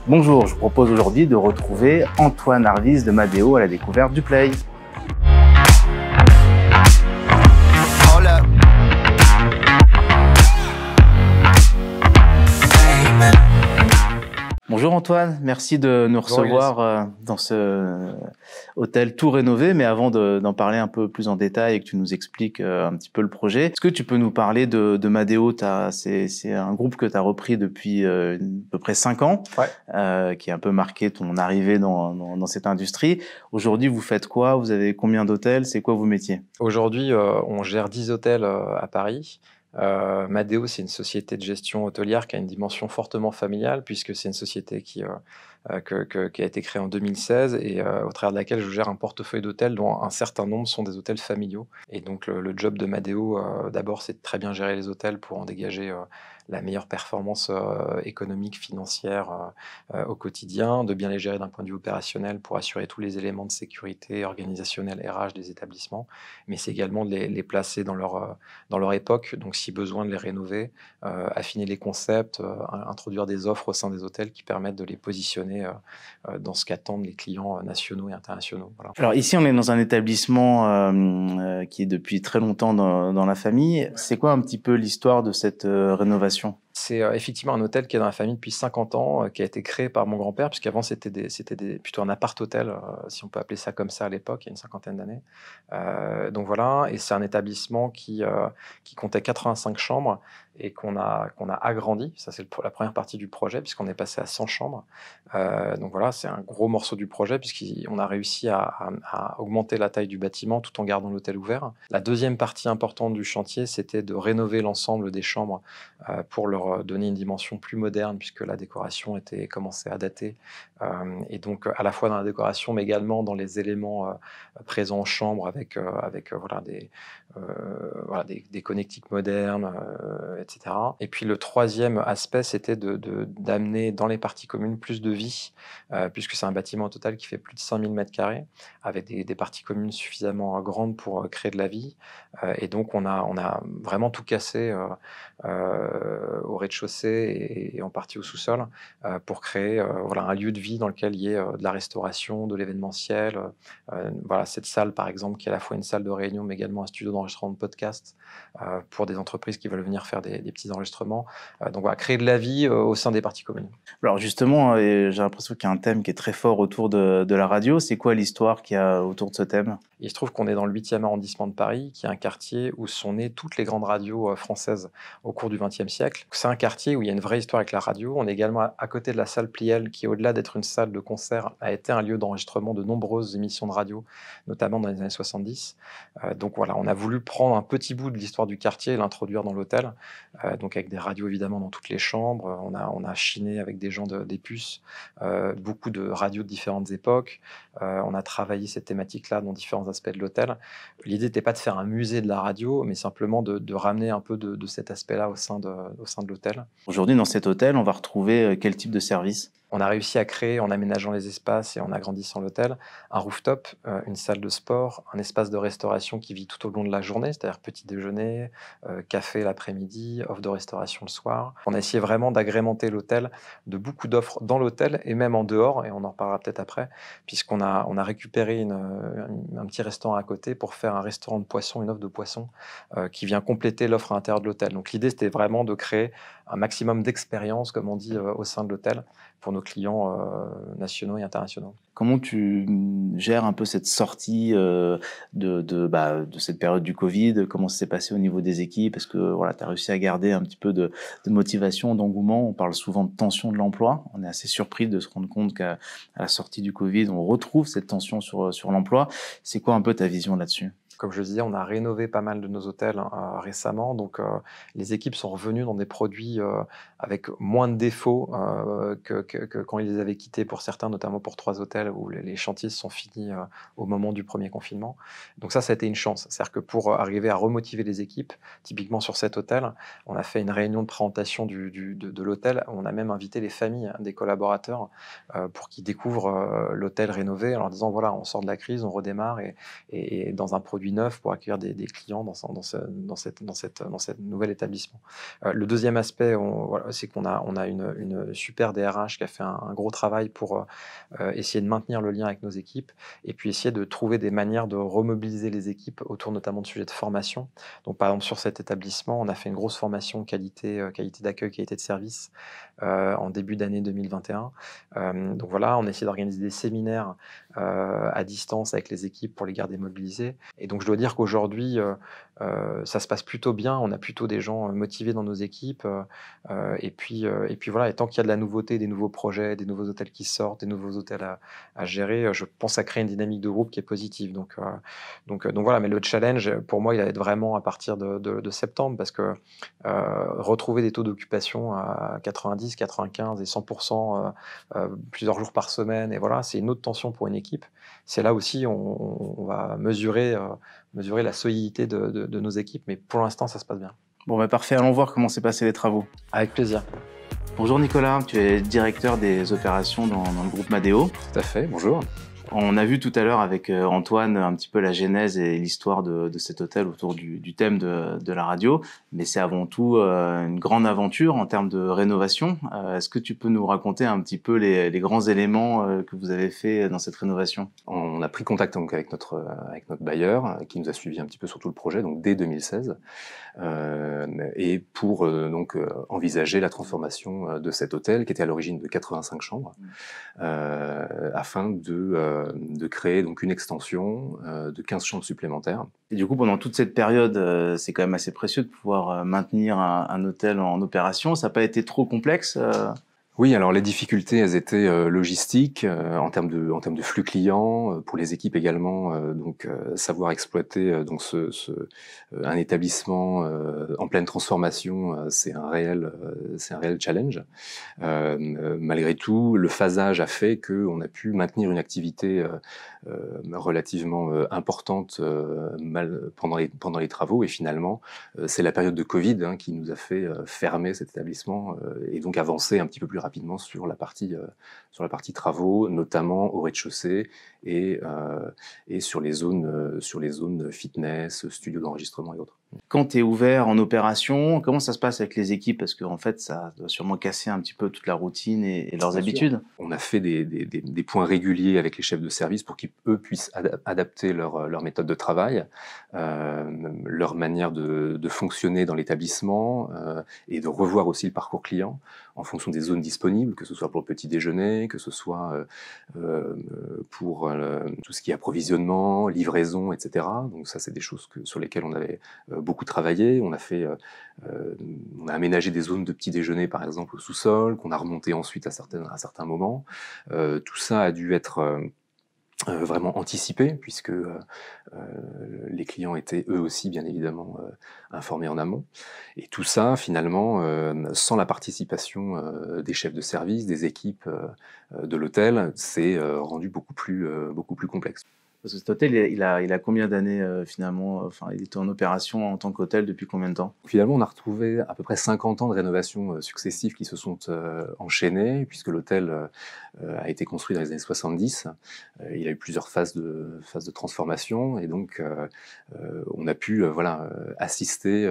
Bonjour, je vous propose aujourd'hui de retrouver Antoine Arvis de Madeo à la découverte du Play. Bonjour Antoine, merci de nous recevoir dans ce hôtel tout rénové. Mais avant d'en parler un peu plus en détail et que tu nous expliques un petit peu le projet, est-ce que tu peux nous parler de Madeo? C'est un groupe que tu as repris depuis à peu près 5 ans, qui a un peu marqué ton arrivée dans cette industrie. Aujourd'hui, vous faites quoi? Vous avez combien d'hôtels? C'est quoi vos métiers? Aujourd'hui, on gère 10 hôtels à Paris. Madeo, c'est une société de gestion hôtelière qui a une dimension fortement familiale, puisque c'est une société qui a été créée en 2016 et au travers de laquelle je gère un portefeuille d'hôtels dont un certain nombre sont des hôtels familiaux. Et donc le job de Madeo, d'abord, c'est de très bien gérer les hôtels pour en dégager la meilleure performance économique, financière au quotidien, de bien les gérer d'un point de vue opérationnel pour assurer tous les éléments de sécurité organisationnelle RH des établissements, mais c'est également de les placer dans leur époque, donc si besoin de les rénover, affiner les concepts, introduire des offres au sein des hôtels qui permettent de les positionner dans ce qu'attendent les clients nationaux et internationaux. Voilà. Alors ici, on est dans un établissement qui est depuis très longtemps dans la famille. C'est quoi un petit peu l'histoire de cette rénovation? C'est effectivement un hôtel qui est dans la famille depuis 50 ans, qui a été créé par mon grand-père, puisqu'avant c'était plutôt un appart-hôtel, si on peut appeler ça comme ça à l'époque, il y a une cinquantaine d'années. Donc voilà, et c'est un établissement qui comptait 85 chambres et qu'on a agrandi. Ça, c'est la première partie du projet, puisqu'on est passé à 100 chambres. Donc voilà, c'est un gros morceau du projet, puisqu'on a réussi à augmenter la taille du bâtiment tout en gardant l'hôtel ouvert. La deuxième partie importante du chantier, c'était de rénover l'ensemble des chambres pour leur donner une dimension plus moderne, puisque la décoration commençait à dater. Et donc, à la fois dans la décoration, mais également dans les éléments présents en chambre, avec des connectiques modernes, etc. Et puis, le troisième aspect, c'était d'amener dans les parties communes plus de vie, puisque c'est un bâtiment au total qui fait plus de 5000 m², avec des parties communes suffisamment grandes pour créer de la vie. Et donc, on a vraiment tout cassé au rez-de-chaussée et en partie au sous-sol pour créer un lieu de vie dans lequel il y ait de la restauration, de l'événementiel. Cette salle, par exemple, qui est à la fois une salle de réunion, mais également un studio d'enregistrement de podcast pour des entreprises qui veulent venir faire des petits enregistrements. Donc voilà, créer de la vie au sein des parties communes. Alors justement, j'ai l'impression qu'il y a un thème qui est très fort autour de la radio. C'est quoi l'histoire qu'il y a autour de ce thème? Il se trouve qu'on est dans le 8e arrondissement de Paris, qui est un quartier où sont nées toutes les grandes radios françaises au cours du XXe siècle. C'est un quartier où il y a une vraie histoire avec la radio. On est également à côté de la salle Pliel, qui, au-delà d'être une salle de concert, a été un lieu d'enregistrement de nombreuses émissions de radio, notamment dans les années 70. Donc voilà, on a voulu prendre un petit bout de l'histoire du quartier et l'introduire dans l'hôtel, donc avec des radios évidemment dans toutes les chambres. On a chiné avec des gens des puces, beaucoup de radios de différentes époques. On a travaillé cette thématique-là dans différents aspects de l'hôtel. L'idée n'était pas de faire un musée de la radio, mais simplement de ramener un peu de cet aspect-là au sein de l'hôtel. Aujourd'hui, dans cet hôtel, on va retrouver quel type de service? On a réussi à créer, en aménageant les espaces et en agrandissant l'hôtel, un rooftop, une salle de sport, un espace de restauration qui vit tout au long de la journée, c'est-à-dire petit déjeuner, café l'après-midi, offre de restauration le soir. On a essayé vraiment d'agrémenter l'hôtel de beaucoup d'offres dans l'hôtel et même en dehors, et on en reparlera peut-être après, puisqu'on a récupéré un petit restaurant à côté pour faire un restaurant de poisson, une offre de poisson qui vient compléter l'offre à l'intérieur de l'hôtel. Donc l'idée, c'était vraiment de créer un maximum d'expérience, comme on dit, au sein de l'hôtel, pour nos clients nationaux et internationaux. Comment tu gères un peu cette sortie de cette période du Covid? Comment ça s'est passé au niveau des équipes? Est-ce que voilà, tu as réussi à garder un petit peu de motivation, d'engouement? On parle souvent de tension de l'emploi. On est assez surpris de se rendre compte qu'à la sortie du Covid, on retrouve cette tension sur l'emploi. C'est quoi un peu ta vision là-dessus? Comme je le disais, on a rénové pas mal de nos hôtels récemment, donc les équipes sont revenues dans des produits avec moins de défauts que quand ils les avaient quittés pour certains, notamment pour 3 hôtels où les chantiers se sont finis au moment du premier confinement. Donc ça a été une chance. C'est-à-dire que pour arriver à remotiver les équipes, typiquement sur cet hôtel, on a fait une réunion de présentation de l'hôtel. On a même invité les familles des collaborateurs pour qu'ils découvrent l'hôtel rénové en leur disant voilà, on sort de la crise, on redémarre et dans un produit produits neufs pour accueillir des clients dans cette nouvel établissement. Le deuxième aspect, voilà, c'est qu'on a une super DRH qui a fait un gros travail pour essayer de maintenir le lien avec nos équipes et puis essayer de trouver des manières de remobiliser les équipes autour notamment de sujets de formation. Donc par exemple sur cet établissement, on a fait une grosse formation qualité d'accueil, qualité de service en début d'année 2021. Donc voilà, on a essayé d'organiser des séminaires à distance avec les équipes pour les garder mobilisées. Et donc je dois dire qu'aujourd'hui, ça se passe plutôt bien. On a plutôt des gens motivés dans nos équipes. Et puis voilà, et tant qu'il y a de la nouveauté, des nouveaux projets, des nouveaux hôtels qui sortent, des nouveaux hôtels à gérer, je pense à créer une dynamique de groupe qui est positive. Donc voilà, mais le challenge, pour moi, il va être vraiment à partir de septembre, parce que retrouver des taux d'occupation à 90, 95 et 100% plusieurs jours par semaine, et voilà, c'est une autre tension pour une équipe. C'est là aussi on va mesurer la solidité de nos équipes, mais pour l'instant, ça se passe bien. Bon, bah parfait, allons voir comment s'est passé les travaux. Avec plaisir. Bonjour Nicolas, tu es directeur des opérations dans le groupe Madeo. Tout à fait, bonjour. On a vu tout à l'heure avec Antoine un petit peu la genèse et l'histoire de cet hôtel autour du thème de la radio, mais c'est avant tout une grande aventure en termes de rénovation. Est-ce que tu peux nous raconter un petit peu les grands éléments que vous avez fait dans cette rénovation? On a pris contact donc avec notre bailleur qui nous a suivi un petit peu sur tout le projet, donc dès 2016, et pour donc envisager la transformation de cet hôtel qui était à l'origine de 85 chambres, afin de créer donc une extension de 15 chambres supplémentaires. Et du coup, pendant toute cette période, c'est quand même assez précieux de pouvoir maintenir un hôtel en opération. Ça n'a pas été trop complexe Oui, alors les difficultés, elles étaient logistiques, en termes de flux clients, pour les équipes également, donc savoir exploiter donc un établissement en pleine transformation, c'est un réel challenge. Malgré tout, le phasage a fait qu'on a pu maintenir une activité relativement importante pendant les travaux, et finalement, c'est la période de Covid qui nous a fait fermer cet établissement et donc avancer un petit peu plus rapidement sur la partie travaux, notamment au rez-de-chaussée et sur les zones fitness, studio d'enregistrement et autres. Quand tu es ouvert en opération, comment ça se passe avec les équipes? Parce qu'en fait, ça doit sûrement casser un petit peu toute la routine et leurs habitudes. On a fait des points réguliers avec les chefs de service pour qu'ils, eux, puissent adapter leur méthode de travail, leur manière de fonctionner dans l'établissement, et de revoir aussi le parcours client en fonction des zones disponibles, que ce soit pour le petit déjeuner, que ce soit pour tout ce qui est approvisionnement, livraison, etc. Donc ça, c'est des choses sur lesquelles on avait beaucoup travaillé. On a aménagé des zones de petit déjeuner, par exemple, au sous-sol, qu'on a remonté ensuite à certains moments. Tout ça a dû être vraiment anticipé, puisque les clients étaient eux aussi bien évidemment informés en amont, et tout ça finalement sans la participation des chefs de service, des équipes de l'hôtel, c'est rendu beaucoup plus complexe. Parce que cet hôtel, il a combien d'années finalement? Enfin, il était en opération en tant qu'hôtel depuis combien de temps? Finalement, on a retrouvé à peu près 50 ans de rénovations successives qui se sont enchaînées, puisque l'hôtel a été construit dans les années 70. Il a eu plusieurs phases de transformation, et donc on a pu assister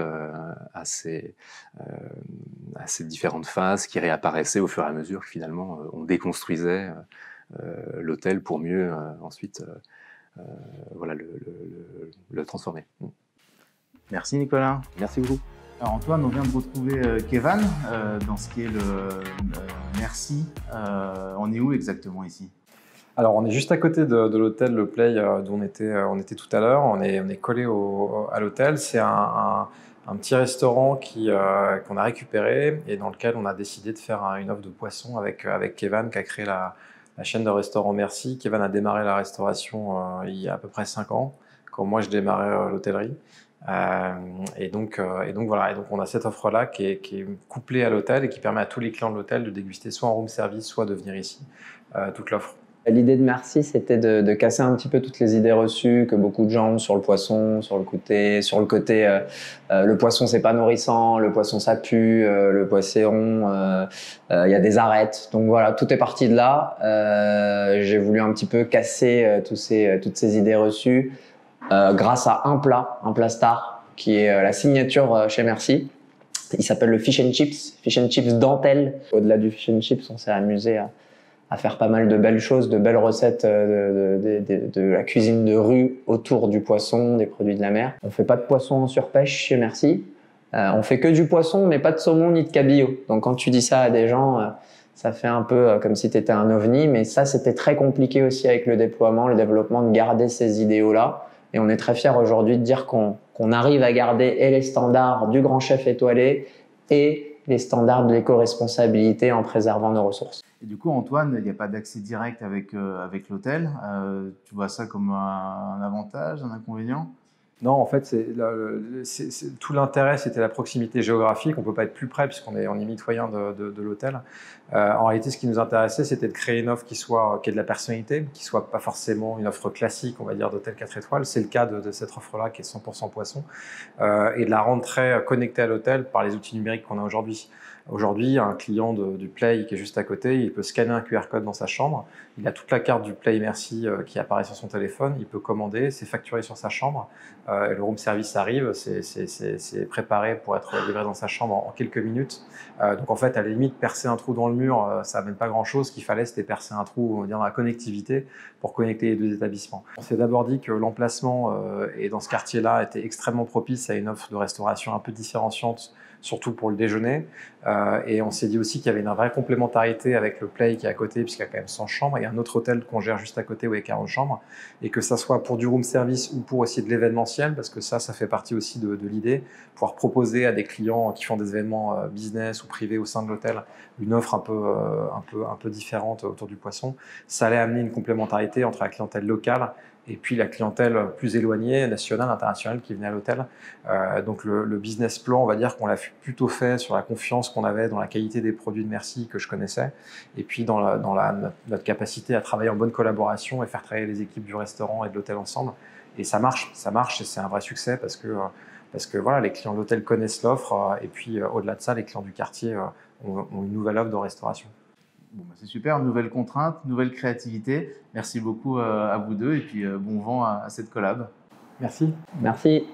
à ces différentes phases qui réapparaissaient au fur et à mesure que finalement on déconstruisait l'hôtel pour mieux ensuite le transformer. Merci Nicolas. Merci beaucoup. Alors Antoine, on vient de retrouver Kevan dans ce qui est le Merci. On est où exactement ici? Alors on est juste à côté de l'hôtel Le Play d'où on était tout à l'heure. On est collé à l'hôtel. C'est un petit restaurant qu'on a récupéré et dans lequel on a décidé de faire une offre de poisson avec Kevan qui a créé la chaîne de restaurants Merci. Kevan a démarré la restauration il y a à peu près 5 ans, quand moi je démarrais l'hôtellerie. Et donc voilà. Et donc on a cette offre-là qui est couplée à l'hôtel et qui permet à tous les clients de l'hôtel de déguster soit en room service, soit de venir ici, toute l'offre. L'idée de Merci, c'était de casser un petit peu toutes les idées reçues que beaucoup de gens ont sur le poisson, sur le côté le poisson c'est pas nourrissant, le poisson ça pue, le poisson il y a des arêtes. Donc voilà, tout est parti de là. J'ai voulu un petit peu casser toutes ces idées reçues grâce à un plat star qui est la signature chez Merci. Il s'appelle le fish and chips dentelle. Au-delà du fish and chips, on s'est amusé à faire pas mal de belles choses, de belles recettes de la cuisine de rue autour du poisson, des produits de la mer. On fait pas de poisson en surpêche chez Merci. On fait que du poisson, mais pas de saumon ni de cabillaud. Donc quand tu dis ça à des gens, ça fait un peu comme si tu étais un ovni, mais ça c'était très compliqué aussi avec le déploiement, le développement, de garder ces idéaux-là. Et on est très fiers aujourd'hui de dire qu'on arrive à garder et les standards du grand chef étoilé et les standards de l'éco-responsabilité en préservant nos ressources. Et du coup, Antoine, il n'y a pas d'accès direct avec l'hôtel. Tu vois ça comme un avantage, un inconvénient? Non, en fait, tout l'intérêt, c'était la proximité géographique. On ne peut pas être plus près puisqu'on est mitoyen de l'hôtel. En réalité, ce qui nous intéressait, c'était de créer une offre qui ait de la personnalité, qui soit pas forcément une offre classique, on va dire, d'hôtel 4 étoiles. C'est le cas de cette offre-là qui est 100% poisson, et de la rendre très connectée à l'hôtel par les outils numériques qu'on a aujourd'hui. Aujourd'hui, un client du Play qui est juste à côté, il peut scanner un QR code dans sa chambre. Il a toute la carte du Play Merci qui apparaît sur son téléphone. Il peut commander, c'est facturé sur sa chambre. Et le room service arrive, c'est préparé pour être livré dans sa chambre en quelques minutes. Donc en fait, à la limite, percer un trou dans le mur, ça n'amène pas grand-chose. Ce qu'il fallait, c'était percer un trou, on va dire, dans la connectivité pour connecter les deux établissements. On s'est d'abord dit que l'emplacement et dans ce quartier-là était extrêmement propice à une offre de restauration un peu différenciante, surtout pour le déjeuner. Et on s'est dit aussi qu'il y avait une vraie complémentarité avec le Play qui est à côté, puisqu'il y a quand même 100 chambres, et un autre hôtel qu'on gère juste à côté où il y a 40 chambres, et que ça soit pour du room service ou pour aussi de l'événementiel, parce que ça fait partie aussi de l'idée, pouvoir proposer à des clients qui font des événements business ou privés au sein de l'hôtel une offre un peu différente autour du poisson. Ça allait amener une complémentarité entre la clientèle locale et puis la clientèle plus éloignée, nationale, internationale, qui venait à l'hôtel. Donc le business plan, on va dire qu'on l'a plutôt fait sur la confiance qu'on avait dans la qualité des produits de Merci que je connaissais, et puis dans notre capacité à travailler en bonne collaboration et faire travailler les équipes du restaurant et de l'hôtel ensemble. Et ça marche et c'est un vrai succès parce que voilà, les clients de l'hôtel connaissent l'offre, et puis au-delà de ça, les clients du quartier ont une nouvelle offre de restauration. Bon, bah c'est super, nouvelle contrainte, nouvelle créativité. Merci beaucoup à vous deux et puis bon vent à cette collab. Merci. Merci.